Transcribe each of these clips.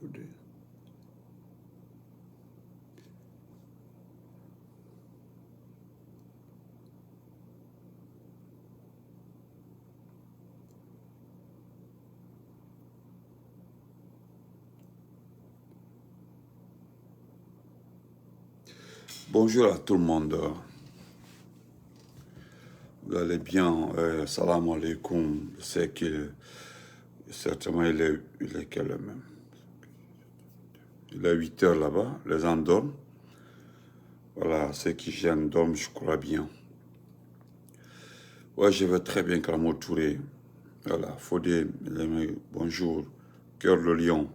today. Bonjour à tout le monde. Vous allez bien? Salam alaikum. Je sais que certainement il est quelle heure même? Il est 8 heures là-bas. Les gens dorment. Voilà, ceux qui gênent dorment, je crois bien. Ouais, je vais très bien, Kramo Touré. Voilà, Fodé, bonjour. Cœur le lion.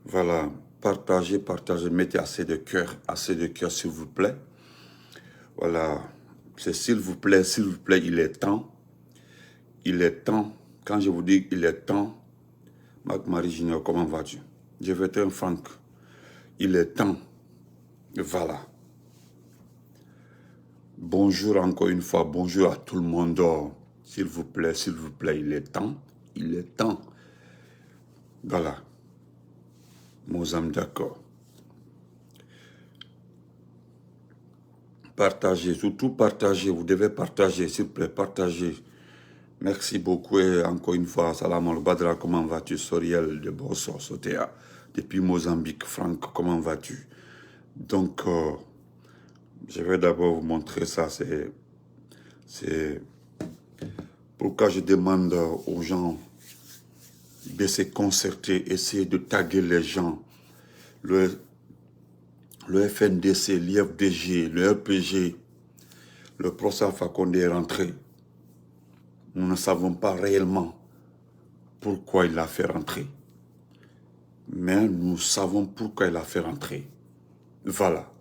Voilà, partagez, mettez assez de cœur, s'il vous plaît. Voilà, c'est s'il vous plaît, il est temps. Il est temps. Quand je vous dis il est temps, Marc-Marie Junior, comment vas-tu? Je vais être franc. Il est temps. Voilà. Bonjour encore une fois. Bonjour à tout le monde. S'il vous plaît, il est temps. Il est temps. Voilà. Mozam, d'accord. Partagez, surtout partagez. Vous devez partager, s'il vous plaît, partagez. Merci beaucoup et encore une fois, salam al-Badra, comment vas-tu? Soriel de Bosso, Sotea, depuis Mozambique. Franck, comment vas-tu? Donc, je vais d'abord vous montrer ça. C'est pourquoi je demande aux gens de se concerter, essayer de taguer les gens. Le FNDC, l'IFDG, le RPG, le procès Fakonde est rentré. Nous ne savons pas réellement pourquoi il l'a fait rentrer. Mais nous savons pourquoi il l'a fait rentrer. Voilà.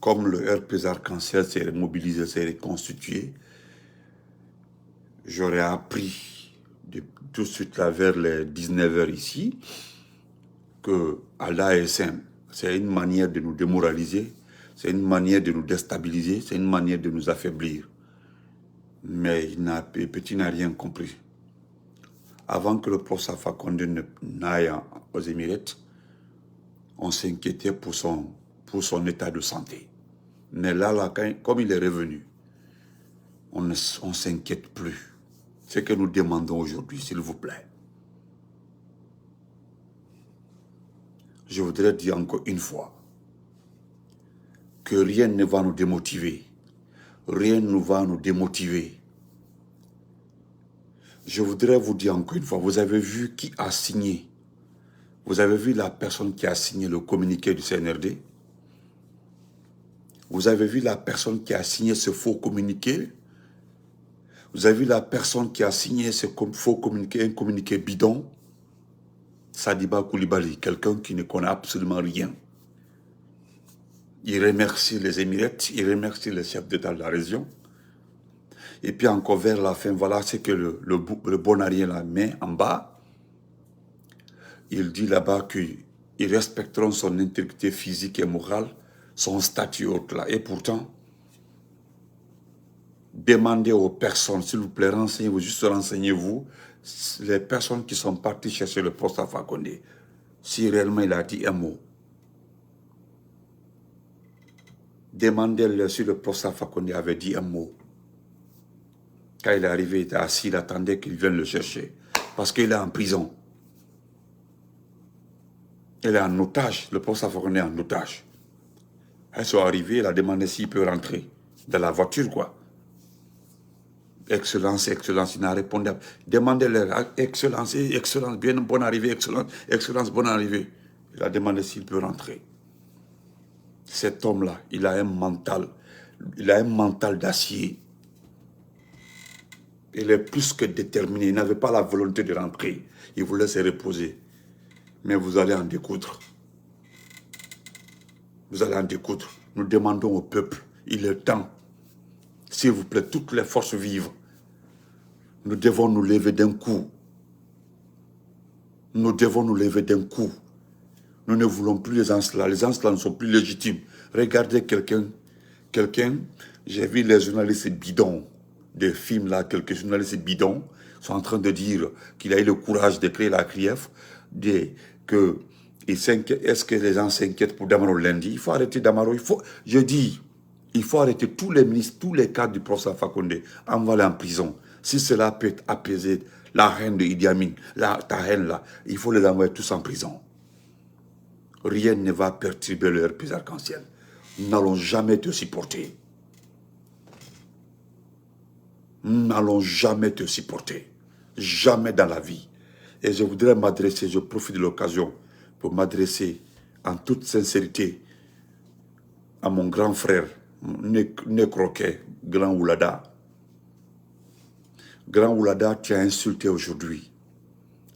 Comme le RPG Arc-en-Ciel s'est mobilisé, s'est reconstitué, j'aurais appris tout de suite là vers les 19h ici que à l'ASM, c'est une manière de nous démoraliser, c'est une manière de nous déstabiliser, c'est une manière de nous affaiblir. Mais Petit n'a rien compris. Avant que le professeur Fakonde n'aille aux Émirats, on s'inquiétait pour son état de santé. Mais là comme il est revenu, on ne s'inquiète plus. C'est ce que nous demandons aujourd'hui, s'il vous plaît. Je voudrais dire encore une fois que rien ne va nous démotiver. Rien ne va nous démotiver. Je voudrais vous dire encore une fois, vous avez vu qui a signé? Vous avez vu la personne qui a signé le communiqué du CNRD? Vous avez vu la personne qui a signé ce faux communiqué? Vous avez vu la personne qui a signé ce faux communiqué, un communiqué bidon? Sadiba Koulibaly, quelqu'un qui ne connaît absolument rien. Il remercie les Émirats, il remercie les chefs d'État de la région. Et puis encore vers la fin, voilà ce que le bonarien la met en bas. Il dit là-bas qu'ils respecteront son intégrité physique et morale, son statut autre là. Et pourtant, demandez aux personnes, s'il vous plaît, renseignez-vous, juste renseignez-vous, les personnes qui sont parties chercher le poste à Fakonde, si réellement il a dit un mot. Demandez-le si le poste Fakonde avait dit un mot. Quand il est arrivé, il était assis, il attendait qu'il vienne le chercher. Parce qu'il est en prison. Il est en otage, le poste Fakonde est en otage. Ils sont arrivés, il a demandé s'il peut rentrer dans la voiture, quoi. Excellence, excellence, il n'a répondu. Demandez-leur, excellence, excellence, bien bonne arrivée, excellence, excellence, bonne arrivée. Il a demandé s'il peut rentrer. Cet homme-là, il a un mental d'acier. Il est plus que déterminé, il n'avait pas la volonté de rentrer. Il voulait se reposer. Mais vous allez en découdre. Vous allez en découdre. Nous demandons au peuple, il est temps, s'il vous plaît, toutes les forces vives, nous devons nous lever d'un coup. Nous devons nous lever d'un coup. Nous ne voulons plus les gens là. Les gens là ne sont plus légitimes. Regardez quelqu'un, j'ai vu les journalistes bidons des films là, quelques journalistes bidons sont en train de dire qu'il a eu le courage de créer la CRIEF, qu'il Est-ce que les gens s'inquiètent pour Damaro lundi? Il faut arrêter Damaro. Je dis, il faut arrêter tous les ministres, tous les cadres du professeur Fakonde, envoyer en prison. Si cela peut apaiser la haine de Idi Amin, ta haine là, il faut les envoyer tous en prison. Rien ne va perturber leur RP arc-en-ciel. Nous n'allons jamais te supporter. Nous n'allons jamais te supporter. Jamais dans la vie. Et je voudrais m'adresser, je profite de l'occasion pour m'adresser en toute sincérité à mon grand frère, Nekroke, Grand Oulada. Grand Oulada, tu as insulté aujourd'hui.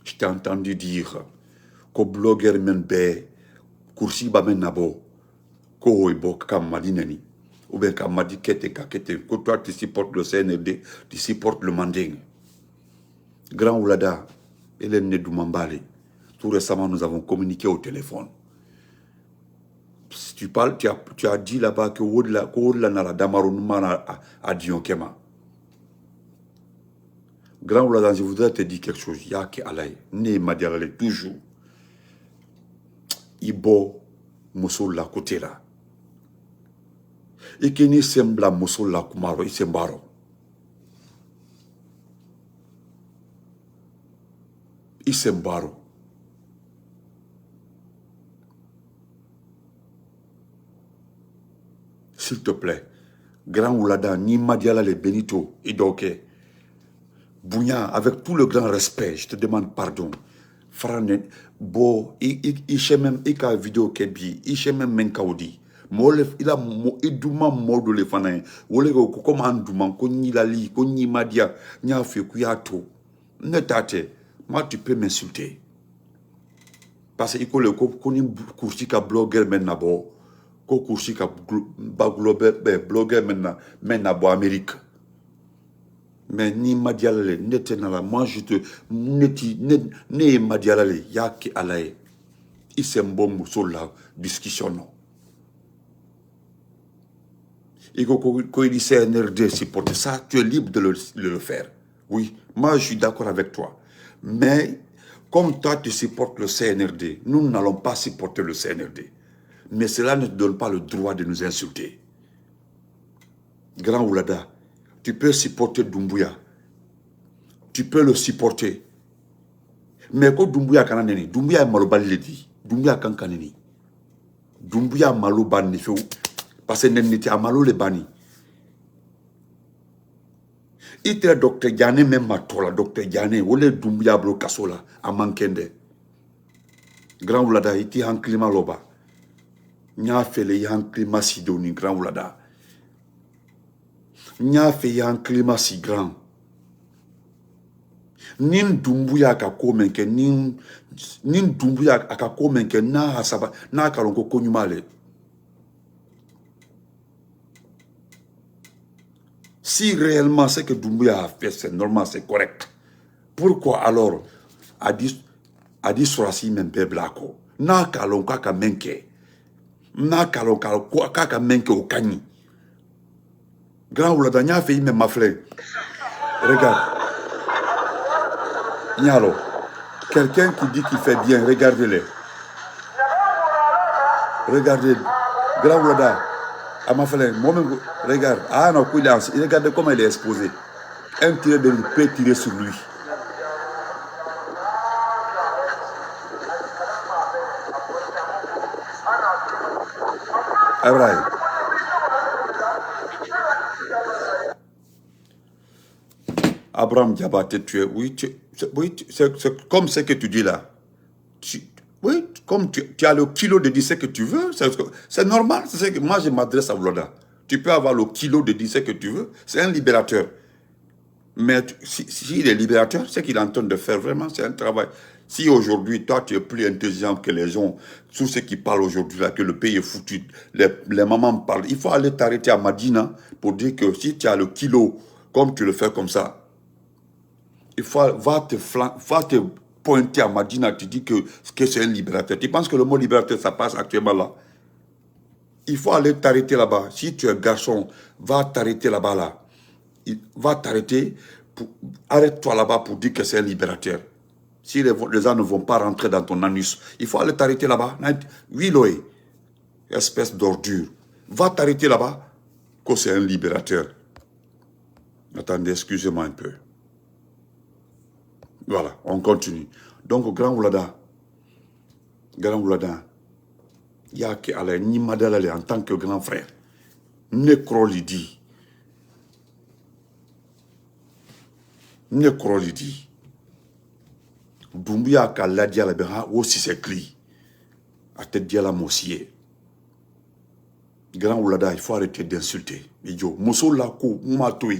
Je t'ai entendu dire qu'au blogueur Menbe, Kursi Bamen Nabo, Kohoibo Kamalineni, ou bien Kamadi Kete Kakete, que toi tu supportes le CNRD, tu supportes le Manding. Grand Oulada, Hélène Nedoumambale. Tout récemment, nous avons communiqué au téléphone. Si tu parles, tu as dit là-bas que Oudla Nala Damarounman a dit Kema. Grand Oulada, je voudrais te dire quelque chose. Yaki Alaï, Né Madialale, toujours. Ibo, Moussoul la côté là. Et qui n'est sembla Moussoul la Kumaro, Isembaro. Isembaro. S'il te plaît, Grand Oulada, ni Madiala le Benito, Idoke, Bounia, avec tout le grand respect, je te demande pardon. Frane, Bo, même Ika vidéo Kebi, même Menkaudi. Il a Iduma Modo le Fanaï, Wolego, comment Douma, Koni Lali, Koni Madia, Niafi, Kuyato. Ne tate, moi tu peux m'insulter. Parce que le Koni Koursika blogueur maintenant. Ko kursi ka blogueur maintenant bo Amérique. Mais ni Madialale nete nala, moi je te ne Madialale yaki alaye. Isembo sur la discussion non. Et quand il dit CNRD supporter ça, tu es libre de le faire. Oui, moi je suis d'accord avec toi. Mais comme toi tu supportes le CNRD, nous n'allons pas supporter le CNRD. Mais cela ne te donne pas le droit de nous insulter. Grand Oulada, tu peux supporter Doumbouya. Tu peux le supporter. Mais quand Doumbouya kananeni, Doumbouya est malobali le dit. Doumbouya kankaneni. Doumbouya malobani fait parce que n'était à malo le bani. Il était docteur Diané même à toi, docteur Diané, ou le Doumbouya blo kasola à Mankende. Grand Oulada, il était en climat loba. Nya fait le yan climat si doni Grand Oulada. Nya fait yan climat si grand. Nin Doumbouya ka komenke nin Doumbouya ka komenke na hasaba na kalonko konyumale. Si réellement ce que Doumbouya a fait c'est normal, c'est correct. Pourquoi alors a dit Sorasi Membe Blako na kalonka ka menke. Na kaka menke au kani. Grand Oulada, nya fait même ma fleur. Regarde. Nyalo. Quelqu'un qui dit qu'il fait bien, regardez-le. Regardez. Grand Oulada. À ma fleur. Moi-même, regarde. Ah non, regardez comment il est exposé. Un tiré de lui peut tirer sur lui. Abraham. Abraham Diabaté, tu es. Oui, c'est comme ce que tu dis là. Oui, comme tu as le kilo de dire ce que tu veux, c'est normal. Que moi, je m'adresse à Oulada. Tu peux avoir le kilo de dire ce que tu veux. C'est un libérateur. Mais s'il est libérateur, ce qu'il est en train de faire vraiment, c'est un travail. Si aujourd'hui, toi, tu es plus intelligent que les gens, tous ceux qui parlent aujourd'hui, là, que le pays est foutu, les mamans parlent, il faut aller t'arrêter à Madina pour dire que si tu as le kilo, comme tu le fais comme ça, il faut va te pointer à Madina, tu dis que c'est un libérateur. Tu penses que le mot libérateur, ça passe actuellement là? Il faut aller t'arrêter là-bas. Si tu es garçon, va t'arrêter là-bas là. Va t'arrêter, arrête-toi là-bas pour dire que c'est un libérateur. Si les gens ne vont pas rentrer dans ton anus, il faut aller t'arrêter là-bas. Oui, Loé, espèce d'ordure. Va t'arrêter là-bas, que c'est un libérateur. Attendez, excusez-moi un peu. Voilà, on continue. Donc, Grand Oulada, il y a qui allait ni madalale en tant que grand frère. Nécrolidi. Nécrolidi. Doumbia ka la dia la ben aussi c'est cli. A te dia la mossier. Grand Oulada, il faut arrêter d'insulter. Idiot. Mosso la ko matoi.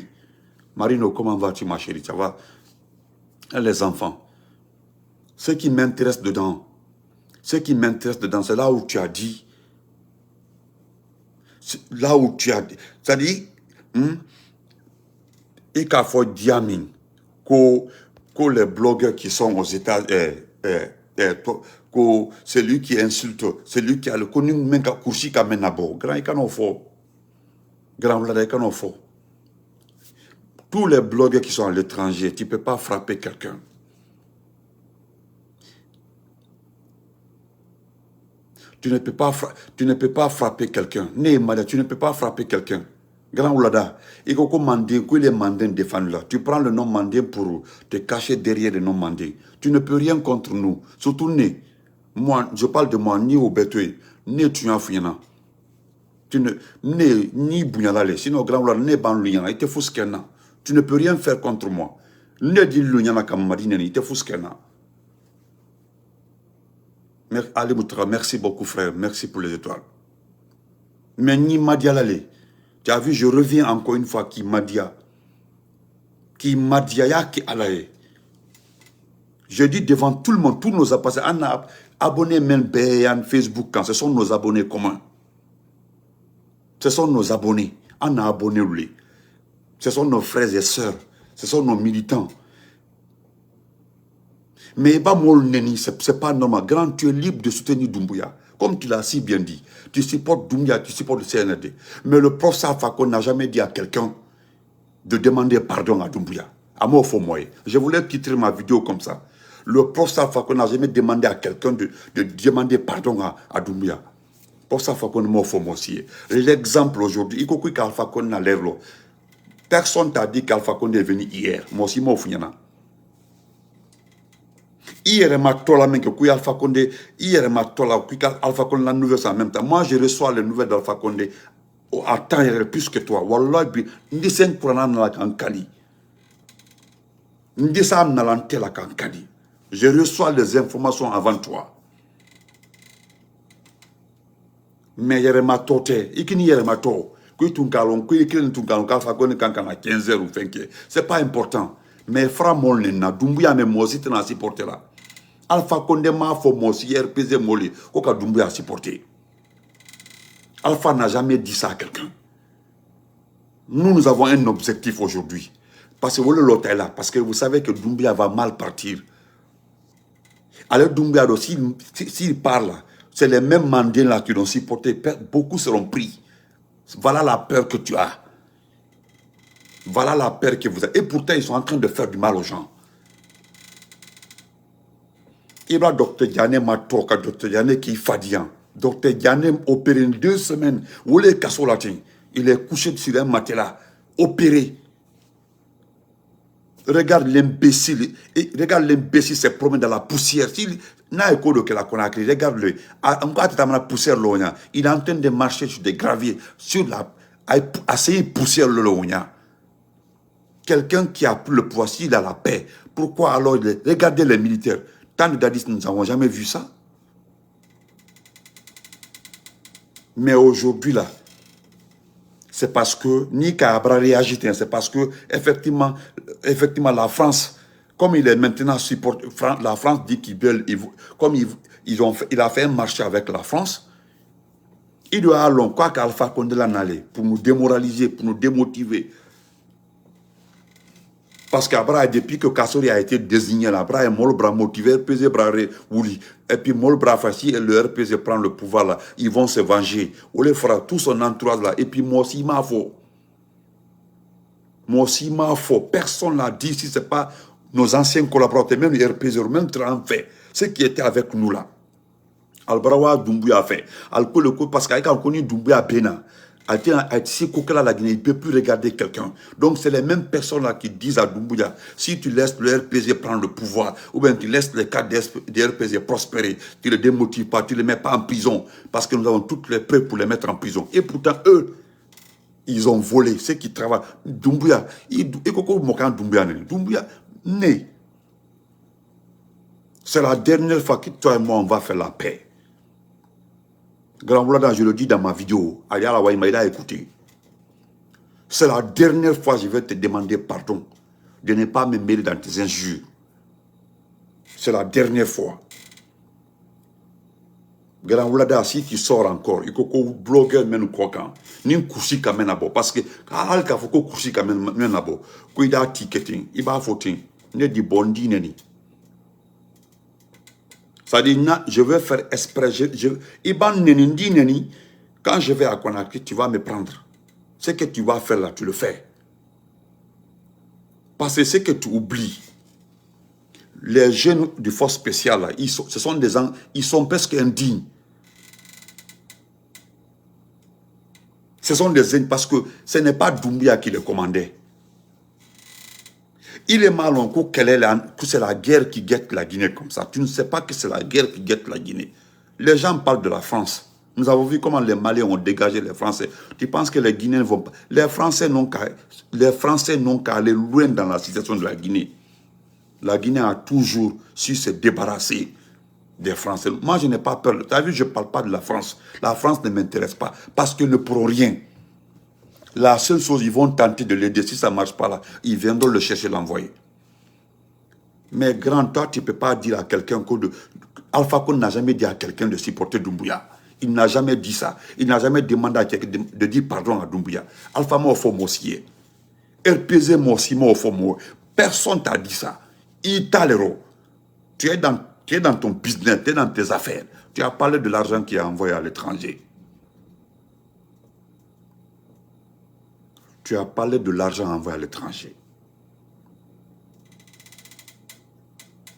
Marino, comment vas-tu ma chérie? Ça va? Les enfants. Ce qui m'intéresse dedans, c'est là où tu as dit, c'est-à-dire, il y a fait diamine que les blogueurs qui sont aux États-Unis, que celui qui insulte, celui qui a le connu, même qu'à coucher qu'à menabo, grand il en faut, grand il en faut. Tous les blogueurs qui sont à l'étranger, tu ne peux pas frapper quelqu'un. Tu ne peux pas frapper quelqu'un. Tu ne peux pas frapper quelqu'un. Grand Oulada, il faut que les mandins défendent là. Tu prends le nom mandin pour te cacher derrière le nom mandin. Tu ne peux rien contre nous. Surtout né. Moi, je parle de moi, ni au bétoué, ni tu en fouillana. Tu ne, ni bougnalale. Sinon, Grand Oulada, ne ban l'uyana, il te fout ce qu'il a. Tu ne peux rien faire contre moi. Ne dis l'uyana comme Madine, il te fout ce qu'il a. Ali Moutra, merci beaucoup frère, merci pour les étoiles. Mais ni Madia Lale, tu as vu, je reviens encore une fois qui Madia ya qui alaye. Je dis devant tout le monde, tous nos abonnés même Bayan, Facebook, quand ce sont nos abonnés communs. Ce sont nos abonnés. On a abonné lui. Ce sont nos frères et sœurs. Ce sont nos militants. Mais c'est pas normal. Grand, tu es libre de soutenir Doumbouya. Comme tu l'as si bien dit. Tu supportes Doumbouya, tu supportes le CNRD. Mais le professeur Fakon n'a jamais dit à quelqu'un de demander pardon à Doumbouya. À moi, faut moi. Je voulais titrer ma vidéo comme ça. Le professeur Fakon n'a jamais demandé à quelqu'un de demander pardon à Doumbouya. Professeur Fakon, moi, faut moi aussi. L'exemple aujourd'hui, il faut que Alpha Condé n'a l'air là. Personne t'a dit qu'Alpha Condé est venu hier. Moi aussi, moi, faut hier ma tola men que Alpha Condé hier ma tola Alpha Condé la nouvelle en même temps. Moi je reçois les nouvelles d'Alpha Condé à temps plus que toi. Wallah bi ndi sen kurana na la kankali. Ndi sa na la ntela kankali. Je reçois les informations avant toi. Mais hier ma tote, ikini hier ma to. Kui tunkalon, kui ikini tunkalon Alpha Condé kankana 15h ou 20h. C'est pas important. Mais fra molna Doumbouya me moi aussi t'en supporter là. Alpha Condé m'a fait mon RPZ Moli, qu'au Doumbouya a supporté. Alpha n'a jamais dit ça à quelqu'un. Nous avons un objectif aujourd'hui. Parce que vous l'autre est là. Parce que vous savez que Doumbouya va mal partir. Alors Doumbouya, s'il parle, c'est les mêmes mandats là qui l'ont supporté. Beaucoup seront pris. Voilà la peur que tu as. Voilà la peur que vous avez. Et pourtant, ils sont en train de faire du mal aux gens. Il y a Dr Diané Matoka, Dr Diané qui est fadiant. Dr Diané opéré en 2 semaines. Où est Kassolatin? Il est couché sur un matelas, opéré. Regarde l'imbécile. Regarde l'imbécile se promène dans la poussière. Regarde-le. Il est en train de marcher sur des graviers, sur la. Essayer de pousser le lonia. Quelqu'un qui a pris le pouvoir, s'il a la paix, pourquoi alors regardez les militaires? Tant de dadis, nous n'avons jamais vu ça. Mais aujourd'hui, là, c'est parce que Nika Abra réagit, c'est parce que, effectivement, la France, comme il est maintenant supporté, la France dit qu'il veut, comme il a fait un marché avec la France, il doit aller, quoi qu'Alpha Condé l'en allait, pour nous démoraliser, pour nous démotiver. Parce qu'Abra, depuis que Kassori a été désigné, Abra est Molbra motivé, RPG Braré, Ouli. Et puis Molbra Fassi et le RPG prend le pouvoir là. Ils vont se venger. Oulé fera tout son entourage là. Et puis moi aussi, m'a faux. Moi aussi, m'a faux. Personne l'a dit si c'est pas nos anciens collaborateurs, même les RPZ, même Trump fait, ceux qui étaient avec nous là. Al-Barawa Doumbouya a fait. Parce qu'il a connu Doumbouya Bena. La Guinée, il ne peut plus regarder quelqu'un. Donc, c'est les mêmes personnes là qui disent à Doumbouya, si tu laisses le RPG prendre le pouvoir, ou bien tu laisses les cadres des RPG prospérer, tu ne les démotives pas, tu ne les mets pas en prison, parce que nous avons toutes les preuves pour les mettre en prison. Et pourtant, eux, ils ont volé, ceux qui travaillent. Doumbouya, Doumbouya, né. C'est la dernière fois que toi et moi, on va faire la paix. Grand Oulada, je le dis dans ma vidéo, Ayala Waïmaïda a écouté. C'est la dernière fois que je vais te demander pardon de ne pas me mêler dans tes injures. C'est la dernière fois. Grand Oulada, si tu sors encore, il faut que le blogueur mène quoi quand ni un coursi quand même d'abord. Parce que, quand il faut que le coursi quand même d'abord, qu'il y a un ticketing, il va faut il y a des bondis. Ça dit, je vais faire exprès. Quand je vais à Conakry, tu vas me prendre. Ce que tu vas faire là, tu le fais. Parce que ce que tu oublies, les jeunes du force spéciale, là, ce sont des gens, ils sont presque indignes. Ce sont des indignes parce que ce n'est pas Doumbouya qui les commandait. Il est mal en coup que c'est la guerre qui guette la Guinée comme ça. Tu ne sais pas que c'est la guerre qui guette la Guinée. Les gens parlent de la France. Nous avons vu comment les Maliens ont dégagé les Français. Tu penses que les Guinéens vont pas... Les Français n'ont qu'à aller loin dans la situation de la Guinée. La Guinée a toujours su se débarrasser des Français. Moi, je n'ai pas peur. Tu as vu, je ne parle pas de la France. La France ne m'intéresse pas parce qu'ils ne pourront rien. La seule chose, ils vont tenter de l'aider. Si ça ne marche pas là, ils viendront le chercher, l'envoyer. Mais grand, toi, tu ne peux pas dire à quelqu'un que... Alpha Condé n'a jamais dit à quelqu'un de supporter Doumbouya. Il n'a jamais dit ça. Il n'a jamais demandé à quelqu'un de dire pardon à Doumbouya. Alpha Mofo Mossier. RPZ Mossi Mofo. Personne t'a dit ça. Il t'a l'héros. Tu es dans ton business, tu es dans tes affaires. Tu as parlé de l'argent qui est envoyé à l'étranger. Tu as parlé de l'argent envoyé à l'étranger.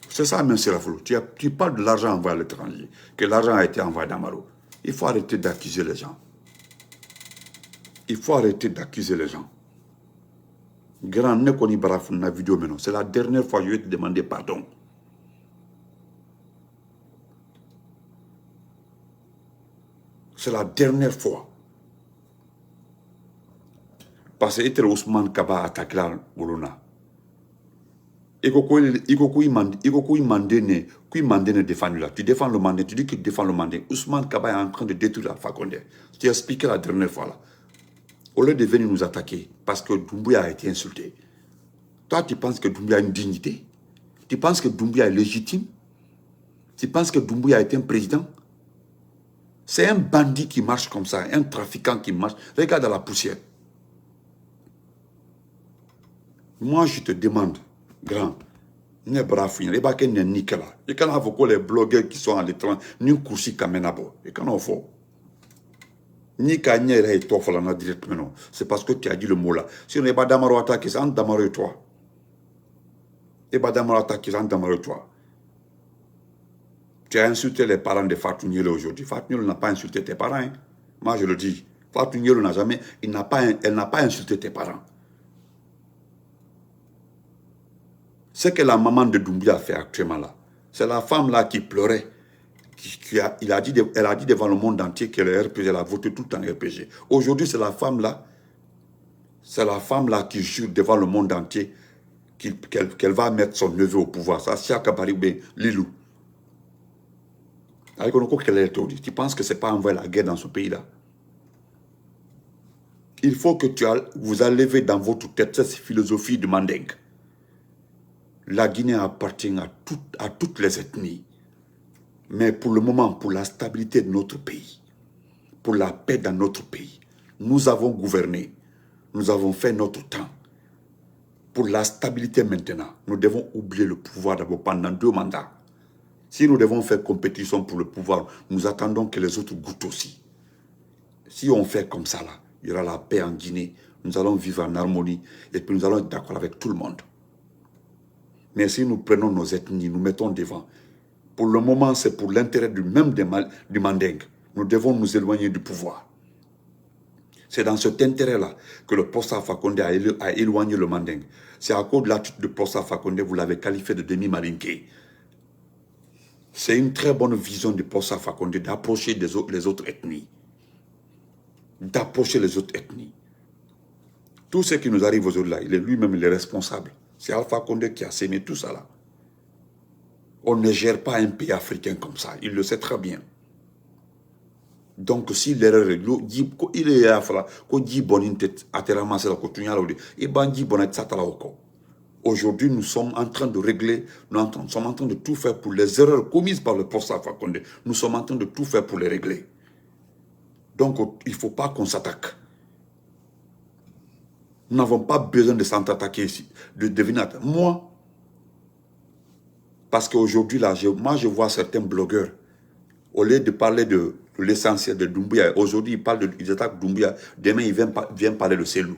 C'est ça, M. Rafolo. Tu parles de l'argent envoyé à l'étranger, que l'argent a été envoyé à Maro. Il faut arrêter d'accuser les gens. Il faut arrêter d'accuser les gens. Grand Nekoni Barafou, na vidéo maintenant. C'est la dernière fois que je vais te demander pardon. C'est la dernière fois. Parce que c'était Ousmane Kaba attaqué la Bolona. Il m'a défendu là. Tu défends le mandat, tu dis que tu défends le mandat. Ousmane Kaba est en train de détruire Alpha Condé. Je t'ai expliqué la dernière fois là. Au lieu de venir nous attaquer, parce que Doumbouya a été insulté. Toi, tu penses que Doumbouya a une dignité? Tu penses que Doumbouya est légitime? Tu penses que Doumbouya est un président? C'est un bandit qui marche comme ça, un trafiquant qui marche. Regarde la poussière. Moi, je te demande, grand, ne brafouille, ne baké ne nikela. Et quand on voit les blogueurs qui sont à l'étranger, nous coursi kamenabo. Et quand on voit, ni kanyere et toi, faut directement. C'est parce que tu as dit le mot là. Si on n'est pas d'amaro attaqué, c'est un d'amaro et toi. Et pas d'amaro attaqué, c'est un d'amaro et toi. Tu as insulté les parents de Fatou Nielo aujourd'hui. Fatou Nielo n'a pas insulté tes parents. Hein. Moi, je le dis. Fatou Nielo n'a jamais... Elle n'a pas insulté tes parents. Ce que la maman de Doumbouya a fait actuellement là, c'est la femme là qui pleurait. Elle a dit devant le monde entier que le RPG, elle a voté tout le temps RPG. Aujourd'hui, c'est la femme là qui jure devant le monde entier qu'elle va mettre son neveu au pouvoir. Ça, c'est Akabaribé, Lilou. Tu penses que ce n'est pas envoyer la guerre dans ce pays-là? Il faut que vous enlevez dans votre tête cette philosophie de Mandeng. La Guinée appartient à toutes les ethnies. Mais pour le moment, pour la stabilité de notre pays, pour la paix dans notre pays, nous avons gouverné, nous avons fait notre temps. Pour la stabilité maintenant, nous devons oublier le pouvoir d'abord pendant 2 mandats. Si nous devons faire compétition pour le pouvoir, nous attendons que les autres goûtent aussi. Si on fait comme ça, là, il y aura la paix en Guinée, nous allons vivre en harmonie et puis nous allons être d'accord avec tout le monde. Mais si nous prenons nos ethnies, nous mettons devant, pour le moment, c'est pour l'intérêt du Manding. Nous devons nous éloigner du pouvoir. C'est dans cet intérêt-là que le poste Alpha Condé a éloigné le Manding. C'est à cause de l'attitude de poste Alpha Condé, vous l'avez qualifié de demi-malinqué. C'est une très bonne vision du poste Alpha Condé d'approcher les autres ethnies. D'approcher les autres ethnies. Tout ce qui nous arrive aujourd'hui là, il est lui-même le responsable. C'est Alpha Condé qui a sémé tout ça là. On ne gère pas un pays africain comme ça. Il le sait très bien. Donc, si l'erreur est, il est à la aujourd'hui, nous sommes en train de régler, nous sommes en train de tout faire pour les erreurs commises par le poste Alpha Condé. Nous sommes en train de tout faire pour les régler. Donc, il ne faut pas qu'on s'attaque. Nous n'avons pas besoin de s'attaquer ici, de devenir. Moi, parce qu'aujourd'hui, là, moi, je vois certains blogueurs, au lieu de parler de l'essentiel de Doumbouya, aujourd'hui, ils attaquent Doumbouya, demain, ils viennent parler de Selou.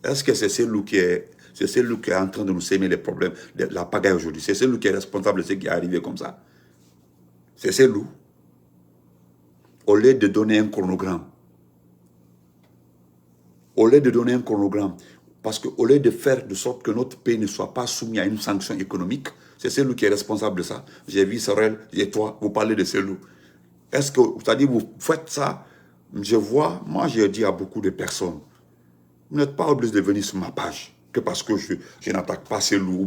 Est-ce que c'est Selou qui est en train de nous sémer les problèmes, de la pagaille aujourd'hui? C'est Selou qui est responsable de ce qui est arrivé comme ça. C'est Selou. Au lieu de donner un chronogramme, parce qu'au lieu de faire de sorte que notre pays ne soit pas soumis à une sanction économique, c'est celui qui est responsable de ça. J'ai vu Sorel et toi, vous parlez de Selou. Est-ce que, c'est-à-dire, vous faites ça? Je vois, moi j'ai dit à beaucoup de personnes, vous n'êtes pas obligé de venir sur ma page, que parce que je n'attaque pas Selou.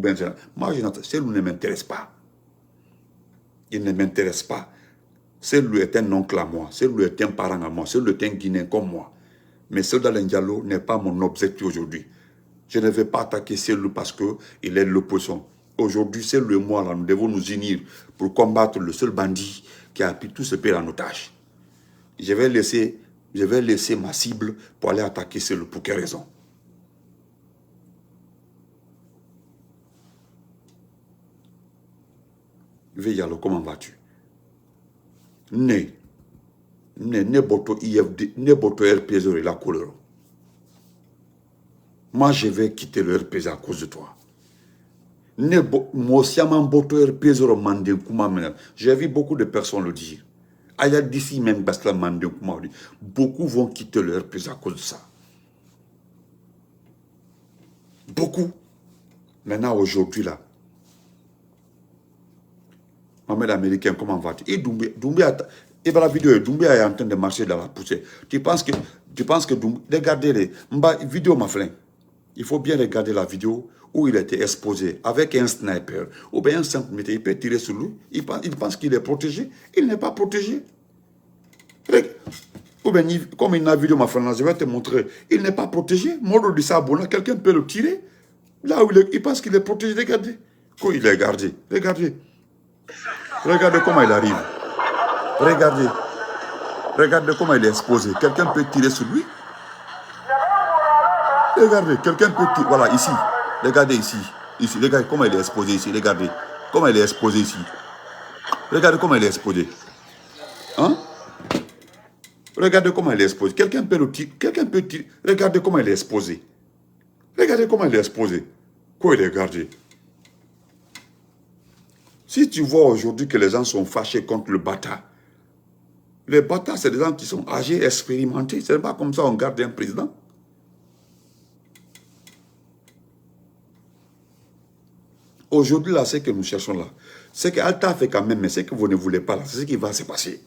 Moi, Selou ne m'intéresse pas. Il ne m'intéresse pas. Selou est un oncle à moi, Selou est un parent à moi, Selou est un Guinéen comme moi. Mais Soldat Diallo n'est pas mon objectif aujourd'hui. Je ne vais pas attaquer Selou parce qu'il est de l'opposition. Aujourd'hui, Selou et moi, là, nous devons nous unir pour combattre le seul bandit qui a pris tout ce pays en otage. Je vais laisser ma cible pour aller attaquer Selou. Pour quelle raison? Veyalo, comment vas-tu? Ne boto IFD, ne boto RPZ et la couleur. Moi, je vais quitter le RPZ à cause de toi. J'ai vu beaucoup de personnes le dire. Ailleurs d'ici même, beaucoup vont quitter le RPZ à cause de ça. Beaucoup. Maintenant, aujourd'hui, là, Mohamed Américain, comment vas-tu? Et Doumbia, et la vidéo, Doumbia est en train de marcher dans la poussée. Tu penses que regardez les vidéos, ma frère. Il faut bien regarder la vidéo où il a été exposé avec un sniper ou bien un centimètre. Il peut tirer sur lui. Il pense qu'il est protégé. Il n'est pas protégé. Ou bien, comme il a une vidéo, ma frère, je vais te montrer. Il n'est pas protégé. Moro de Sabona, quelqu'un peut le tirer. Là où il pense qu'il est protégé. Regardez. Quand il est gardé. Regardez. Regardez comment il arrive. Regardez. Regardez comment il est exposé. Quelqu'un peut tirer sur lui. Regardez, quelqu'un peut tirer. Voilà, ici. Regardez ici. Ici, regardez comment il est exposé ici. Regardez. Comment il est exposé ici. Regardez comment il est exposé. Hein? Regardez comment il est exposé. Quelqu'un peut le tirer. Quelqu'un peut tirer. Regardez comment il est exposé. Regardez comment il est exposé. Quoi il est gardé? Si tu vois aujourd'hui que les gens sont fâchés contre le bâtard, les bâtards, c'est des gens qui sont âgés, expérimentés. Ce n'est pas comme ça on garde un président. Aujourd'hui, là, ce que nous cherchons là, c'est que Alta fait quand même, mais ce que vous ne voulez pas là, c'est ce qui va se passer.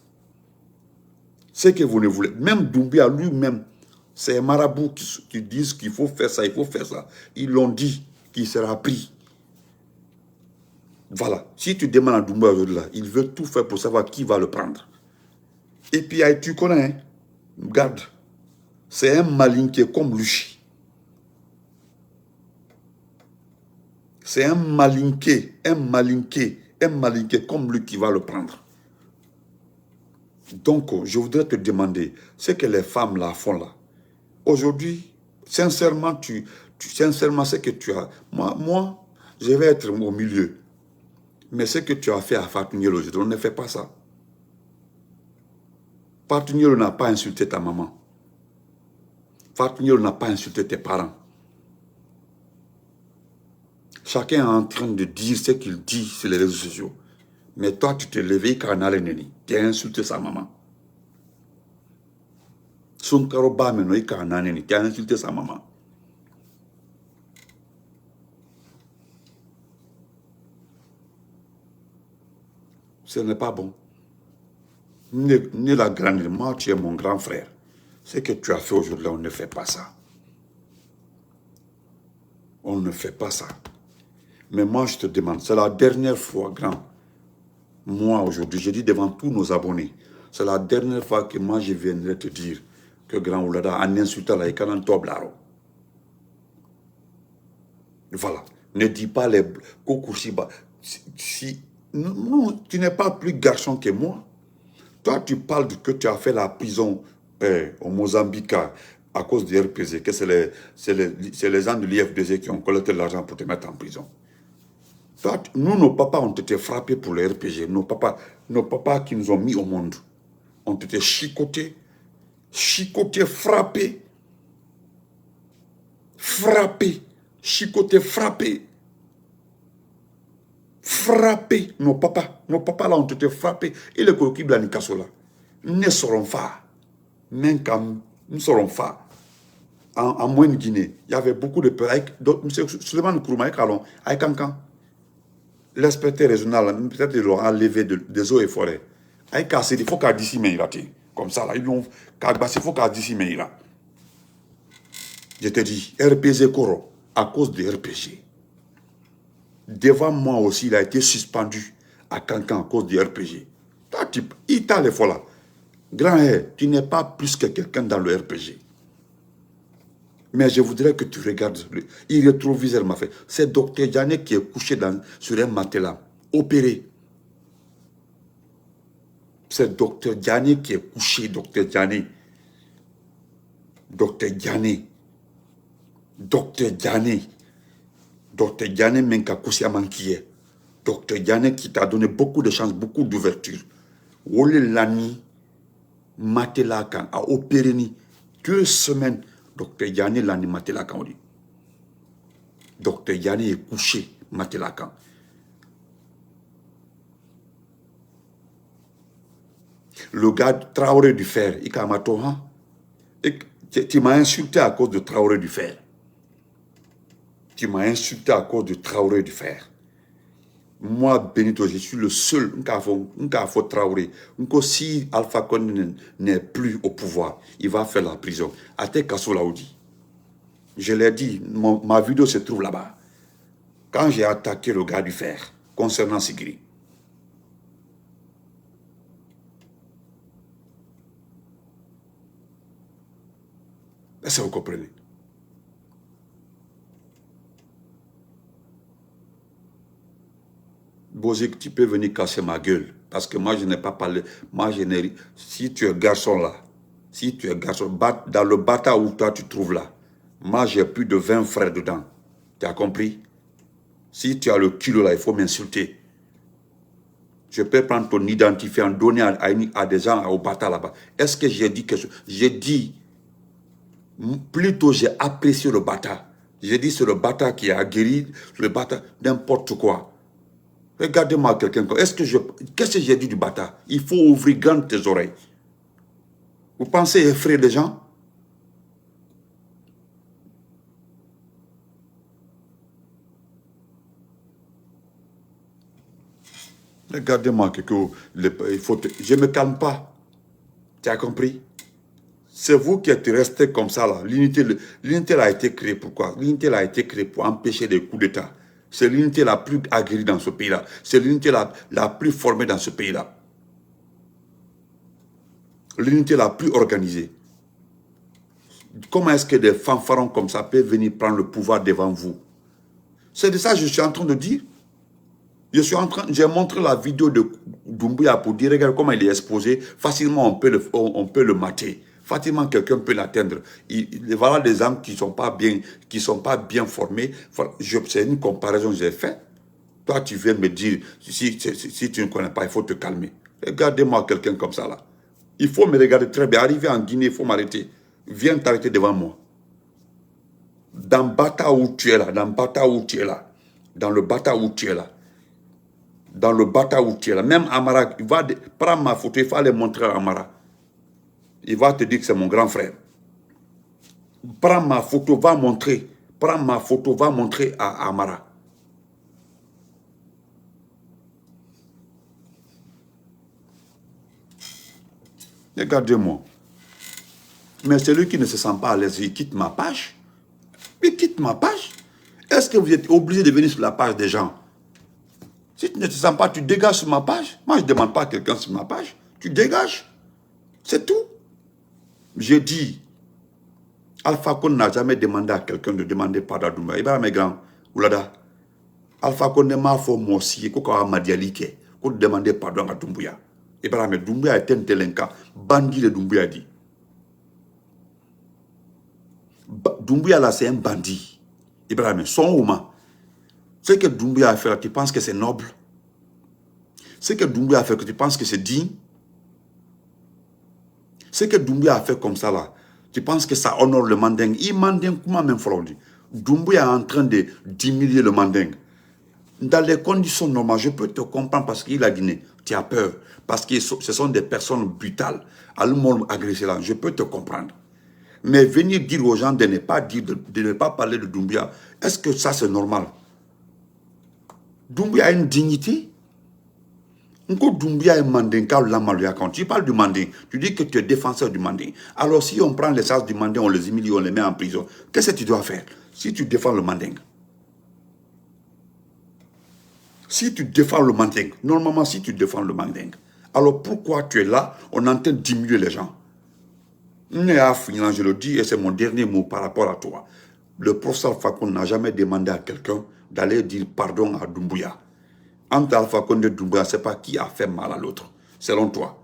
Ce que vous ne voulez, même Doumbia lui-même, c'est un marabout qui disent qu'il faut faire ça, il faut faire ça. Ils l'ont dit qu'il sera pris. Voilà. Si tu demandes à Doumbia aujourd'hui là, il veut tout faire pour savoir qui va le prendre. Et puis, tu connais, hein? Garde, c'est un malinqué comme lui. C'est un malinqué comme lui qui va le prendre. Donc, je voudrais te demander, ce que les femmes là font là, aujourd'hui, sincèrement, sincèrement, ce que tu as, moi, je vais être au milieu. Mais ce que tu as fait à Fatou Nielo aujourd'hui, on ne fait pas ça. Fatou Nielo n'a pas insulté ta maman. Fatou Nielo n'a pas insulté tes parents. Chacun est en train de dire ce qu'il dit sur les réseaux sociaux. Mais toi, tu te lèves quand on a l'ennemi. Tu as insulté sa maman. Son karoba meno quand on a l'ennemi. Tu as insulté sa maman. Ce n'est pas bon. Ni la grande, moi, tu es mon grand frère. Ce que tu as fait aujourd'hui, on ne fait pas ça. On ne fait pas ça. Mais moi, je te demande, c'est la dernière fois, grand. Moi, aujourd'hui, je dis devant tous nos abonnés, c'est la dernière fois que moi, je viendrai te dire que grand Oulada, en insultant la Ekanan Toblaro. Voilà. Ne dis pas les Kokursiba. Si, non, tu n'es pas plus garçon que moi. Toi, tu parles que tu as fait la prison au Mozambique à cause du RPZ, que c'est les gens de l'IFDZ qui ont collecté l'argent pour te mettre en prison. Toi, nous, nos papas ont été frappés pour le RPG. Nos papas qui nous ont mis au monde ont été chicotés, frappés, chicotés, frappés. Nos papas là ont été frappés. Et les coquilles de la Nikasola ne seront pas. Même quand nous serons pas. En moyenne Guinée, il y avait beaucoup de peurs. M. Suleiman Kourouma, avec Kankan. L'inspecteur régional, peut-être ils l'ont enlevé des eaux et forêts. Avec Kassé, il faut qu'à d'ici, mais il a été. Comme ça, là, ils l'ont. Il faut qu'à d'ici, mais il a. Je te dis, RPG Koro, à cause de RPG. Devant moi aussi, il a été suspendu à Cancan à cause du RPG. Toi, il t'a les fois là. Grand air, tu n'es pas plus que quelqu'un dans le RPG. Mais je voudrais que tu regardes. Il rétroviseur m'a fait. C'est Dr Diané qui est couché sur un matelas, opéré. C'est Dr Diané qui est couché, Dr Diané. Dr Diané. Dr Diané. Dr Diané Menkakoussia Mankiye. Dr Diané qui t'a donné beaucoup de chance, beaucoup d'ouverture. Wole Lani, Matelakan, a opéré ni 2 semaines. Dr Diané Lani Matelakan. Dr Diané est couché, Matelakan. Le gars Traoré du Fer, tu m'as insulté à cause de Traoré du Fer. Tu m'as insulté à cause de Traoré du Fer. Moi, Benito, je suis le seul Nkafo Traoré. Si Alpha Condé n'est plus au pouvoir, il va faire la prison. Ate Kassolaoudi. Je l'ai dit, ma vidéo se trouve là-bas. Quand j'ai attaqué le gars du Fer, concernant Sigri. Est-ce que vous comprenez? Bozik, tu peux venir casser ma gueule. Parce que moi, je n'ai pas parlé. Moi, je n'ai... Si tu es garçon là, dans le bata où toi tu trouves là, moi, j'ai plus de 20 frères dedans. Tu as compris? Si tu as le kilo là, il faut m'insulter. Je peux prendre ton identifiant, donner à des gens au bata là-bas. Est-ce que j'ai dit quelque chose? J'ai dit, plutôt j'ai apprécié le bata. J'ai dit c'est le bata qui a guéri, le bata, n'importe quoi. Regardez-moi quelqu'un. Qu'est-ce que j'ai dit du bâtard? Il faut ouvrir grand tes oreilles. Vous pensez effrayer les gens? Regardez-moi quelqu'un. Je ne me calme pas. Tu as compris? C'est vous qui êtes restés comme ça là. L'unité a été créée pourquoi? L'unité a été créée pour empêcher des coups d'État. C'est l'unité la plus aguerrie dans ce pays-là. C'est l'unité la plus formée dans ce pays-là. L'unité la plus organisée. Comment est-ce que des fanfarons comme ça peuvent venir prendre le pouvoir devant vous? C'est de ça que je suis en train de dire. J'ai montré la vidéo de Doumbouya pour dire, regarde comment il est exposé. Facilement, on peut le mater. Facilement, quelqu'un peut l'atteindre. Voilà des hommes qui ne sont pas bien formés. C'est une comparaison que j'ai faite. Toi, tu viens me dire, si tu ne connais pas, il faut te calmer. Regardez-moi quelqu'un comme ça là. Il faut me regarder très bien. Arriver en Guinée, il faut m'arrêter. Viens t'arrêter devant moi. Dans Bata où tu es là, dans le bata où tu es là. Dans le bata où tu es là. Même Amara, il va prendre ma photo, il va aller montrer à Amara. Il va te dire que c'est mon grand frère. Prends ma photo, va montrer. Prends ma photo, va montrer à Amara. Regardez-moi. Mais celui qui ne se sent pas à l'aise, il quitte ma page. Il quitte ma page. Est-ce que vous êtes obligé de venir sur la page des gens? Si tu ne te sens pas, tu dégages sur ma page. Moi, je ne demande pas à quelqu'un sur ma page. Tu dégages. C'est tout. J'ai dit, Alpha Condé n'a jamais demandé à quelqu'un de demander pardon à Doumbouya. Il va mes grands, oulada. Alpha Condé m'a fait moi aussi, qu'on a madialike, qu'on demandait pardon à Doumbouya. Et bien, mais Doumbouya est un délinquant. Bandit de Doumbouya dit. Doumbouya là, c'est un bandit. Ibrahim, son Ouma. Ce que Doumbouya a fait, tu penses que c'est noble? Ce que Doumbouya a fait, que tu penses que c'est digne? Ce que Doumbouya a fait comme ça là, tu penses que ça honore le Manding? Il Manding, comment même fraude? Doumbouya est en train d'humilier le Manding. Dans les conditions normales, je peux te comprendre parce qu'il a Guinée. Tu as peur. Parce que ce sont des personnes brutales. À le monde agressé là, je peux te comprendre. Mais venir dire aux gens de ne pas dire, de ne pas parler de Doumbouya, est-ce que ça c'est normal? Doumbouya a une dignité. Doumbouya est mandinka lamaluya. Quand tu parles du mandin, tu dis que tu es défenseur du mandin. Alors si on prend les sages du mandin, on les humilie, on les met en prison, qu'est-ce que tu dois faire si tu défends le manding? Si tu défends le manding, normalement si tu défends le manding, alors pourquoi tu es là, on est en train de diminuer les gens? Je le dis et c'est mon dernier mot par rapport à toi. Le professeur Alpha Condé n'a jamais demandé à quelqu'un d'aller dire pardon à Doumbouya. Entre Alpha Condé et Doumbouya, je ne sais pas qui a fait mal à l'autre, selon toi.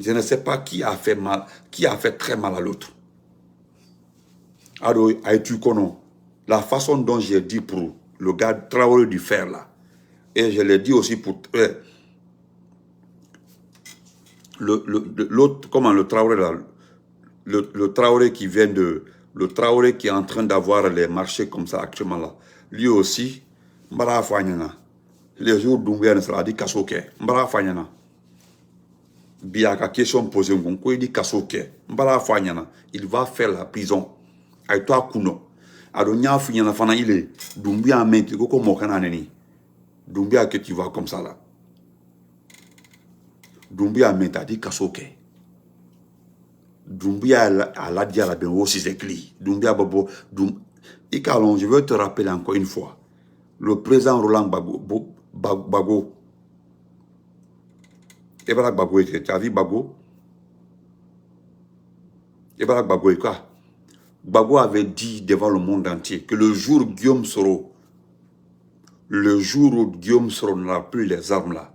Je ne sais pas qui a fait mal, qui a fait très mal à l'autre. Alors, tu connais la façon dont j'ai dit pour le gars Traoré du fer là, et je l'ai dit aussi pour l'autre, comment le Traoré là, le Traoré qui vient de, le Traoré qui est en train d'avoir les marchés comme ça actuellement là, lui aussi, Mbara Fanyana, les jours Doumbouya ne sera dit Kasoke, Mbara Fanyana. Biaka question posée, il dit Kasoke, Mbara Fanyana, il va faire la prison. Avec toi, Kuno. Adonia Fanyana Fana, il est Doumbouya en main, tu vois comment on a Doumbouya que tu vois comme ça là. Doumbouya en main, t'as dit Kasoke. Doumbouya a la dit à la benwo si c'est cli. Doumbouya Bobo. Ikalon, je veux te rappeler encore une fois. Le président Roland Bago. Ebarak Bago, tu as vu Bago? Ebarak Bago est quoi? Bago avait dit devant le monde entier que le jour où Guillaume Soro n'aura plus les armes là,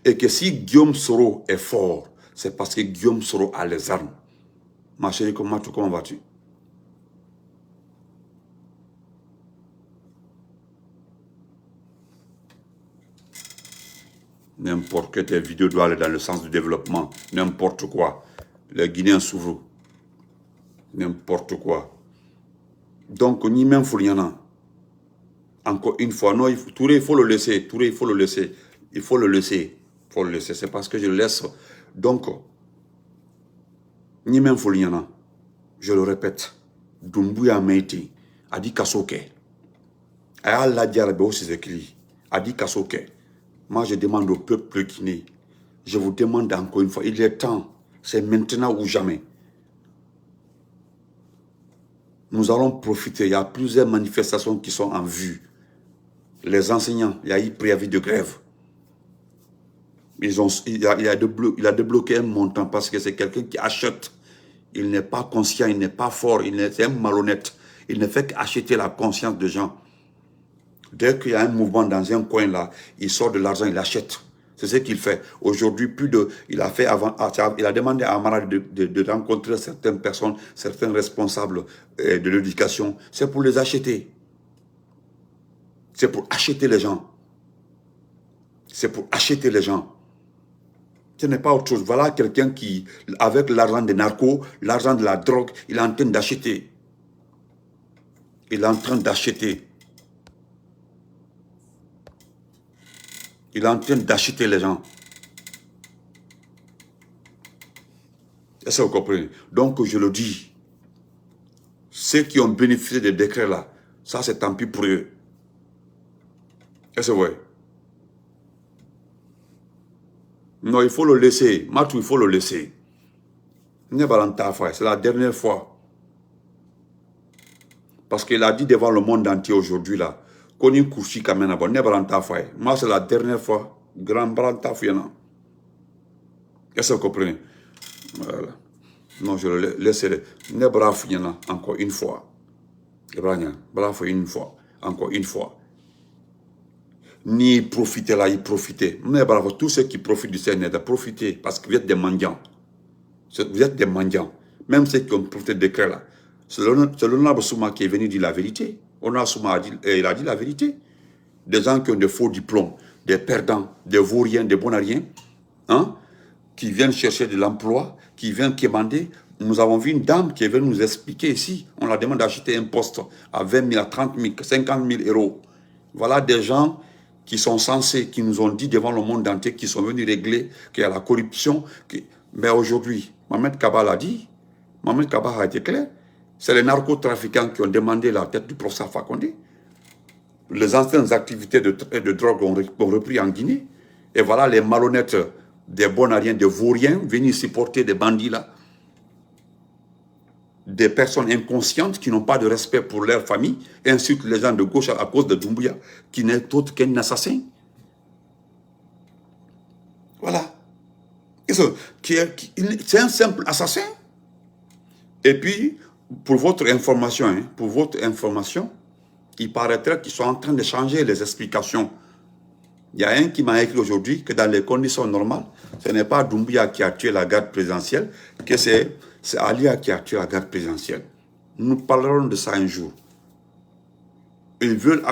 et que si Guillaume Soro est fort, c'est parce que Guillaume Soro a les armes. Ma chérie, comment vas-tu? N'importe que tes vidéos doivent aller dans le sens du développement. N'importe quoi. Les Guinéens s'ouvrent. N'importe quoi. Donc, ni même Fouriana. Encore une fois, non, Touré, il faut le laisser. Touré, il faut le laisser. Il faut le laisser. Il faut le laisser. C'est parce que je le laisse. Donc, ni même Fouriana. Je le répète. Doumbouya Meiti a dit Kasoke. Allah Diarabe aussi écrit. A dit Kasoke. Moi, je demande au peuple guinéen. Je vous demande encore une fois. Il est temps. C'est maintenant ou jamais. Nous allons profiter. Il y a plusieurs manifestations qui sont en vue. Les enseignants, il y a eu préavis de grève. Il a débloqué un montant parce que c'est quelqu'un qui achète. Il n'est pas conscient, il n'est pas fort, c'est un malhonnête. Il ne fait qu'acheter la conscience des gens. Dès qu'il y a un mouvement dans un coin là, il sort de l'argent, il achète. C'est ce qu'il fait. Aujourd'hui, il a demandé à Amara de rencontrer certaines personnes, certains responsables de l'éducation. C'est pour les acheter. C'est pour acheter les gens. C'est pour acheter les gens. Ce n'est pas autre chose. Voilà quelqu'un qui, avec l'argent des narcos, l'argent de la drogue, il est en train d'acheter. Il est en train d'acheter. Il est en train d'acheter les gens. Est-ce que vous comprenez? Donc, je le dis. Ceux qui ont bénéficié des décrets là, ça c'est tant pis pour eux. Est-ce que vous voyez? Non, il faut le laisser. Matou, il faut le laisser. C'est la dernière fois. Parce qu'il a dit devant le monde entier aujourd'hui là, qu'on y couche quand même. Moi, c'est la dernière fois. Grand Balantafouana. Est-ce que vous comprenez? Voilà. Non, je le laisserai. Encore une fois. Une fois. Encore une fois. Ni profiter là, il profiter. Tous ceux qui profitent du Seigneur, de profiter parce que vous êtes des mendiants. Vous êtes des mendiants. Même ceux qui ont profité de décret là. C'est l'honorable Souma qui est venu dire la vérité. L'honorable Souma il a dit la vérité. Des gens qui ont des faux diplômes, des perdants, des vauriens, des bonariens, hein, qui viennent chercher de l'emploi, qui viennent quémander. Nous avons vu une dame qui est venue nous expliquer ici. On la demande d'acheter un poste à 20 000, à 30 000, 50 000 euros. Voilà des gens qui sont censés, qui nous ont dit devant le monde entier, qui sont venus régler, qu'il y a la corruption. Mais aujourd'hui, Mohamed Kaba l'a dit, Mohamed Kaba a été clair, c'est les narcotrafiquants qui ont demandé la tête du professeur Fakonde. Les anciennes activités de drogue ont repris en Guinée. Et voilà les malhonnêtes des bonariens, des vauriens, venus supporter des bandits là. Des personnes inconscientes qui n'ont pas de respect pour leur famille, insultent les gens de gauche à cause de Doumbouya, qui n'est autre qu'un assassin. Voilà. C'est un simple assassin. Et puis, pour votre information, il paraîtrait qu'ils sont en train de changer les explications. Il y a un qui m'a écrit aujourd'hui que dans les conditions normales, ce n'est pas Doumbouya qui a tué la garde présidentielle, que c'est Alia qui a tué la garde présidentielle. Nous parlerons de ça un jour. Ils veulent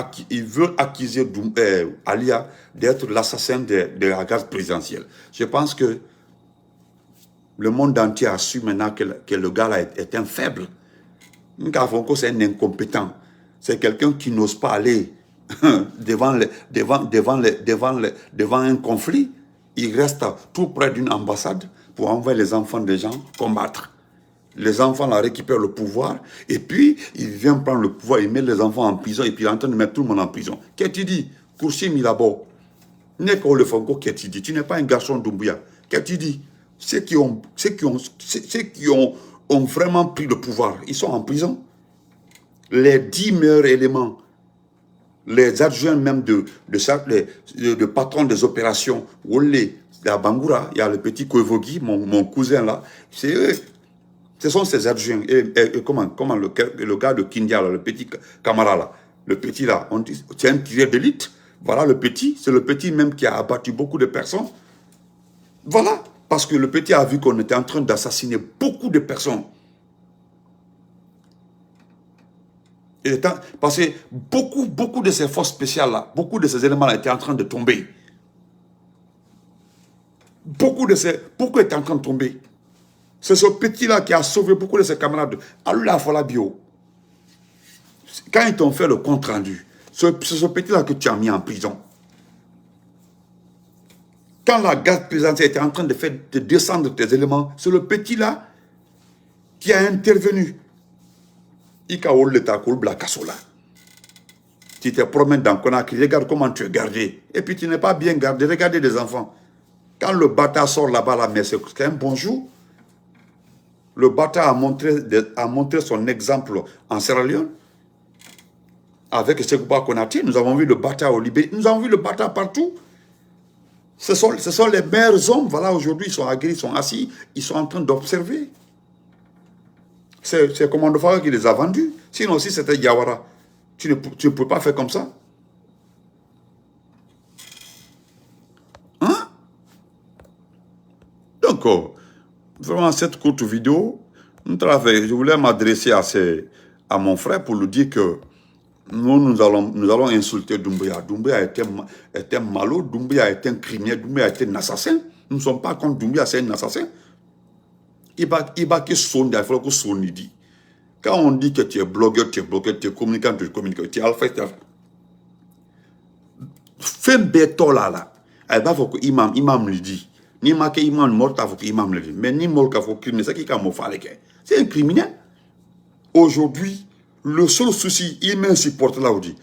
accuser Alia d'être l'assassin de la garde présidentielle. Je pense que le monde entier a su maintenant que le gars là est un faible. Nkafonko, c'est un incompétent. C'est quelqu'un qui n'ose pas aller devant un conflit. Il reste tout près d'une ambassade pour envoyer les enfants des gens combattre. Les enfants là récupèrent le pouvoir et puis il vient prendre le pouvoir, il met les enfants en prison et puis il est en train de mettre tout le monde en prison. Qu'est-ce que tu dis? Kourchim Milabo. Neko le Fonko, qu'est-ce que tu dis? Tu n'es pas un garçon Doumbouya. Qu'est-ce que tu dis? Ceux qui ont vraiment pris le pouvoir, ils sont en prison. Les 10 meilleurs éléments, les adjoints même de patron des opérations, à Bangoura, il y a le petit Koevogi, mon cousin là, c'est eux. Ce sont ces adjoints. Et comment le gars de Kindia, là, le petit Camara là, le petit là, on dit, c'est un tireur d'élite. Voilà le petit, c'est le petit même qui a abattu beaucoup de personnes. Voilà, parce que le petit a vu qu'on était en train d'assassiner beaucoup de personnes. Parce que beaucoup de ces forces spéciales là, beaucoup de ces éléments là étaient en train de tomber. Beaucoup étaient en train de tomber. C'est ce petit-là qui a sauvé beaucoup de ses camarades. Allah Fola Bio. Quand ils t'ont fait le compte rendu, c'est ce petit-là que tu as mis en prison. Quand la garde présidentielle était en train de descendre tes éléments, c'est le petit-là qui a intervenu. Tu te promènes dans Conakry, regarde comment tu es gardé. Et puis tu n'es pas bien gardé, regardez les enfants. Quand le bâtard sort là-bas, là, mais c'est un bonjour. Le bâtard a montré son exemple en Sierra Leone. Avec Sekouba Konati, nous avons vu le bâtard au Libéria. Nous avons vu le bâtard partout. Ce sont les meilleurs hommes. Voilà, aujourd'hui, ils sont aguerris, ils sont assis. Ils sont en train d'observer. C'est Commando Farah qui les a vendus. Sinon, si c'était Yawara, tu ne peux pas faire comme ça. Hein? Donc, vraiment, cette courte vidéo, je voulais m'adresser à mon frère pour lui dire que nous allons insulter Doumbouya. Doumbouya est un malot, Doumbouya est un criminel, Doumbouya est un assassin. Nous ne sommes pas contre Doumbouya, c'est un assassin. Il va que son il faut que son dit. Quand on dit que tu es blogueur, tu es communicant, tu es communicant, tu es alpha, tu es alpha. Fais béton là. Il va faut que imam le dit. Ni ma que imam mort, il faut que imam le dit. Mais ni mort, il faut que criminel. C'est qui a fait. C'est un criminel. Aujourd'hui, le seul souci, il met un supporter là, dit.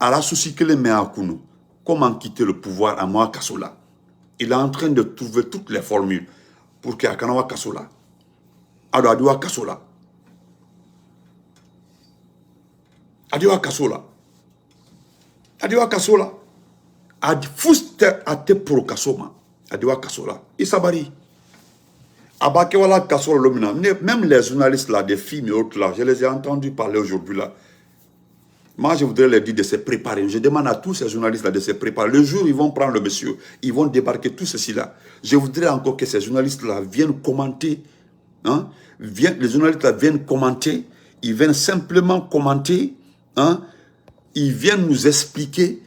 À la souci que les met à Kounou, comment quitter le pouvoir à moi, Kassola. Il est en train de trouver toutes les formules pour qu'il y ait Kanawa Kassola. Alors, Adiwa Kassola. Adiwa Kassola. Adiwa Kassola. Adi fuste ate pro Kassoma. Adiwa Kassola. Isabari. Abakewala Kassola Lomina. Même les journalistes là, des films et autres là, je les ai entendus parler aujourd'hui là. Moi, je voudrais leur dire de se préparer. Je demande à tous ces journalistes-là de se préparer. Le jour où ils vont prendre le monsieur, ils vont débarquer tout ceci-là. Je voudrais encore que ces journalistes-là viennent commenter. Hein? Les journalistes-là viennent commenter. Ils viennent simplement commenter. Hein? Ils viennent nous expliquer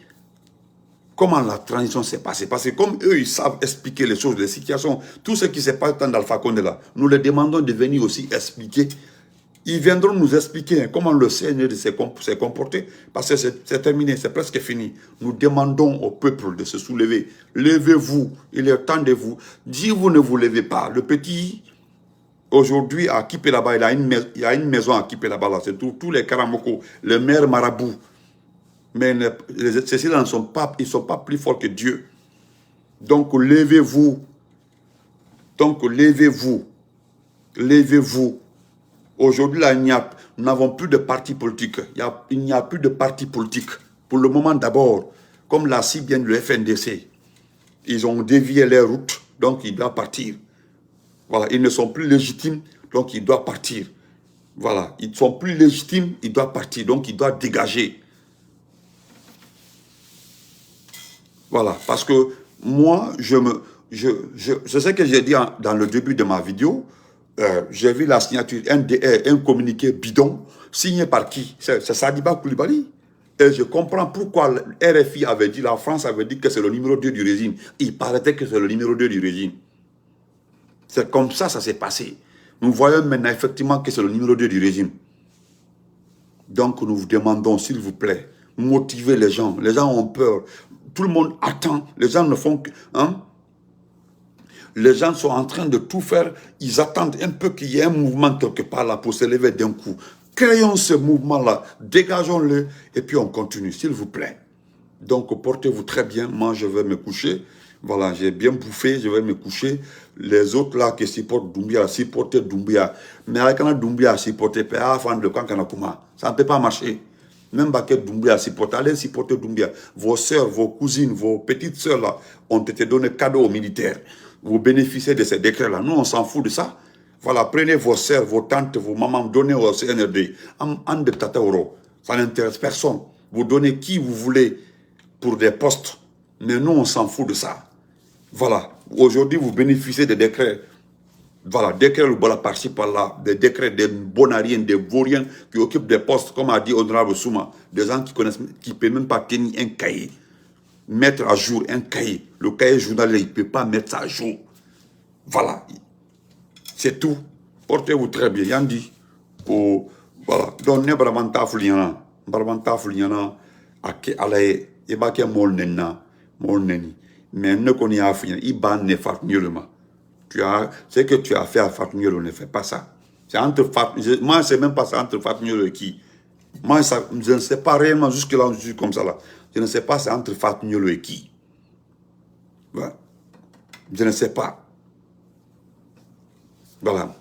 comment la transition s'est passée. Parce que comme eux, ils savent expliquer les choses, les situations, tout ce qui s'est passé dans l'Alpha Condé là, nous les demandons de venir aussi expliquer. Ils viendront nous expliquer comment le CNRD s'est comporté, parce que c'est terminé, c'est presque fini. Nous demandons au peuple de se soulever. Levez-vous, il est temps de vous. Si vous ne vous levez pas, le petit, aujourd'hui, à Kipé là-bas, il y a une maison à Kipé là-bas, là, c'est tous les Karamoko, les maires marabouts. Mais ceux-là ne sont pas, ils sont pas plus forts que Dieu. Donc, levez-vous. Donc, levez-vous. Levez-vous. Aujourd'hui, là, nous n'avons plus de parti politique. Il n'y a plus de parti politique. Pour le moment, d'abord, comme l'a si bien le FNDC, ils ont dévié les routes, donc il doit partir. Voilà, ils ne sont plus légitimes, donc il doit partir. Voilà, ils ne sont plus légitimes, il doit partir, donc il doit dégager. Voilà, parce que moi, c'est ce que j'ai dit dans le début de ma vidéo. J'ai vu la signature, un communiqué bidon, signé par qui? C'est Sadiba Koulibaly. Et je comprends pourquoi RFI avait dit, la France avait dit que c'est le numéro 2 du régime. Il paraît que c'est le numéro 2 du régime. C'est comme ça s'est passé. Nous voyons maintenant effectivement que c'est le numéro 2 du régime. Donc nous vous demandons, s'il vous plaît, motivez les gens. Les gens ont peur. Tout le monde attend. Les gens ne font que... Hein? Les gens sont en train de tout faire. Ils attendent un peu qu'il y ait un mouvement quelque part là pour se lever d'un coup. Créons ce mouvement-là, dégageons-le et puis on continue, s'il vous plaît. Donc, portez-vous très bien. Moi, je vais me coucher. Voilà, j'ai bien bouffé, je vais me coucher. Les autres là qui supportent Doumbia, supportent Doumbia. Mais avec un Doumbia supporter, ça ne peut pas marcher. Même Baket Doumbia supporte, allez supporter Doumbia. Vos soeurs, vos cousines, vos petites soeurs là ont été données cadeaux aux militaires. Vous bénéficiez de ces décrets-là. Nous, on s'en fout de ça. Voilà, prenez vos sœurs, vos tantes, vos mamans, donnez au CNRD. En de Tataoro. Ça n'intéresse personne. Vous donnez qui vous voulez pour des postes. Mais nous, on s'en fout de ça. Voilà. Aujourd'hui, vous bénéficiez des décrets. Voilà, décrets voilà, par-ci, par-là. Des décrets des bonariens, des vauriens qui occupent des postes, comme a dit Honorable Souma. Des gens qui connaissent, qui ne peuvent même pas tenir un cahier. Mettre à jour un cahier. Le cahier journalier, il ne peut pas mettre ça à jour. Voilà. C'est tout. Portez-vous très bien. Yandi. Voilà. Donc, ne bramanta fuliana. Bramanta fuliana. Ake alaye. Ebake mol nenna. Mol neni. Mais ne connaît pas fuliana. Iban ne fatniolema. Ce que tu as fait à Fatmiolo, ne fais pas ça. C'est entre Fatmiolo. Moi, c'est même pas ça entre Fatmiolo et qui. Moi, ça, je ne sais pas réellement jusque-là, je suis comme ça là. Je ne sais pas c'est entre Fatmiolo et qui. Voilà. Je ne sais pas. Voilà.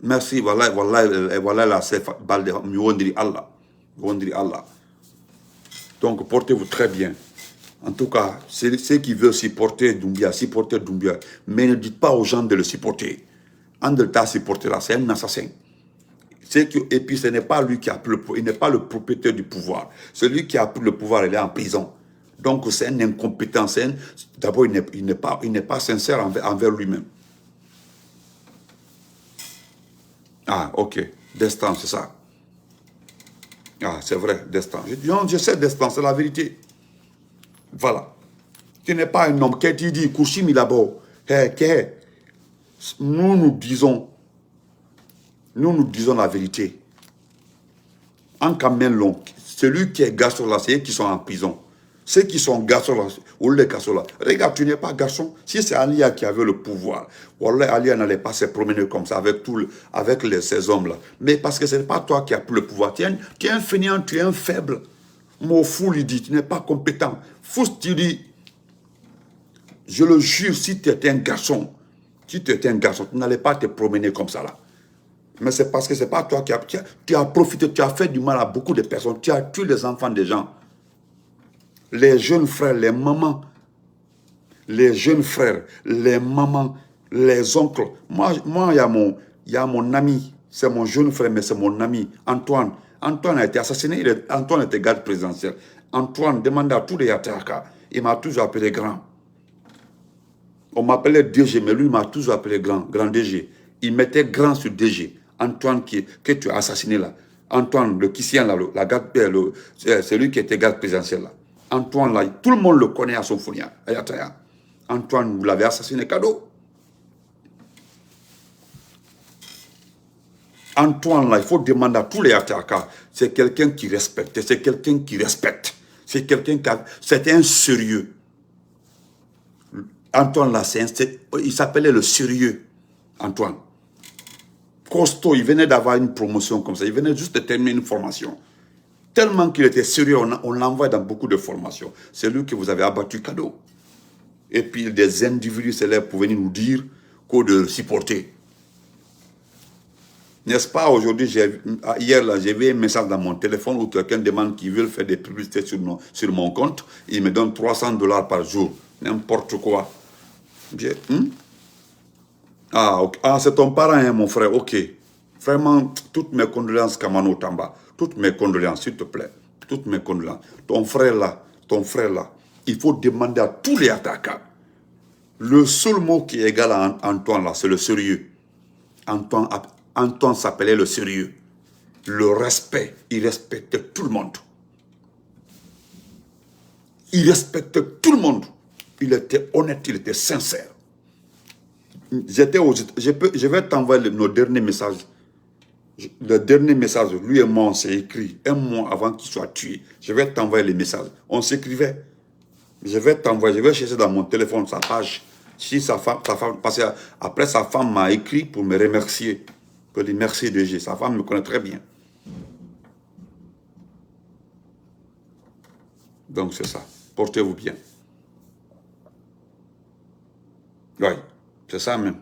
Merci. Voilà, voilà, voilà la balle de Miwondri Allah. Miwondri Allah. Donc, portez-vous très bien. En tout cas, ceux qui veulent supporter Doumbia. Mais ne dites pas aux gens de le supporter. Andreta supporter là, c'est un assassin. Et puis, ce n'est pas lui qui a pris le pouvoir. Il n'est pas le propriétaire du pouvoir. Celui qui a pris le pouvoir, il est en prison. Donc, c'est un incompétent. D'abord, il n'est pas sincère envers lui-même. Ah, ok. Destin, c'est ça. Ah, c'est vrai, destin. Je sais destin, c'est la vérité. Voilà. Tu n'es pas un homme. Qu'est-ce que tu dis? Kouchimi d'abord. Nous disons la vérité. en camion long, celui qui est garçon là, c'est eux qui sont en prison. Ceux qui sont garçons là, ou les garçons là, regarde, tu n'es pas garçon. Si c'est Alia qui avait le pouvoir, Wallah, Alia n'allait pas se promener comme ça avec, ces hommes-là. Mais parce que ce n'est pas toi qui as pris le pouvoir. Tu es un fainéant, tu es un faible. Mon fou lui dit, tu n'es pas compétent. Fous, tu dis, je le jure, si tu étais un garçon, tu n'allais pas te promener comme ça là. Mais c'est parce que ce n'est pas toi qui as profité, tu as fait du mal à beaucoup de personnes, tu as tué les enfants des gens. Les jeunes frères, les mamans, les jeunes frères, les mamans, les oncles. Moi, il y a mon ami, c'est mon jeune frère, mais c'est mon ami, Antoine. Antoine a été assassiné, Antoine était garde présidentiel. Antoine demandait à tous les Yataka, il m'a toujours appelé grand. On m'appelait DG, mais lui, il m'a toujours appelé grand DG. Il mettait grand sur DG. Antoine que tu as assassiné là. Antoine, le Kissien là, c'est lui qui était garde présidentiel là. Antoine là, tout le monde le connaît à son fournière, à Yataya. Antoine, vous l'avez assassiné cadeau. Antoine là, il faut demander à tous les Yataka. C'est quelqu'un qui respecte, c'est quelqu'un qui respecte. C'est quelqu'un qui c'est un sérieux. Antoine là, il s'appelait le sérieux. Antoine. Costaud, il venait d'avoir une promotion comme ça. Il venait juste de terminer une formation. Tellement qu'il était sérieux, on l'envoie dans beaucoup de formations. C'est lui que vous avez abattu cadeau. Et puis des individus célèbres pour venir nous dire qu'on de le supporter. N'est-ce pas, aujourd'hui, hier, là, j'ai vu un message dans mon téléphone où quelqu'un demande qu'il veut faire des publicités sur mon compte. Il me donne $300 par jour. N'importe quoi. Okay. Ah, c'est ton parent, hein, mon frère. Ok. Vraiment, toutes mes condoléances, Kamano Tamba. Toutes mes condoléances, s'il te plaît. Toutes mes condoléances. Ton frère là, il faut demander à tous les attaquants. Le seul mot qui est égal à Antoine là, c'est le sérieux. Antoine s'appelait le sérieux. Le respect. Il respectait tout le monde. Il respectait tout le monde. Il était honnête, il était sincère. Je vais t'envoyer nos derniers messages. Le dernier message, lui et moi, on s'est écrit un mois avant qu'il soit tué. Je vais t'envoyer les messages. On s'écrivait. Je vais t'envoyer, je vais chercher dans mon téléphone sa page. Si sa femme, parce qu'après sa femme m'a écrit pour me remercier. Pour dire merci DG. Sa femme me connaît très bien. Donc c'est ça. Portez-vous bien. Oui, c'est ça même.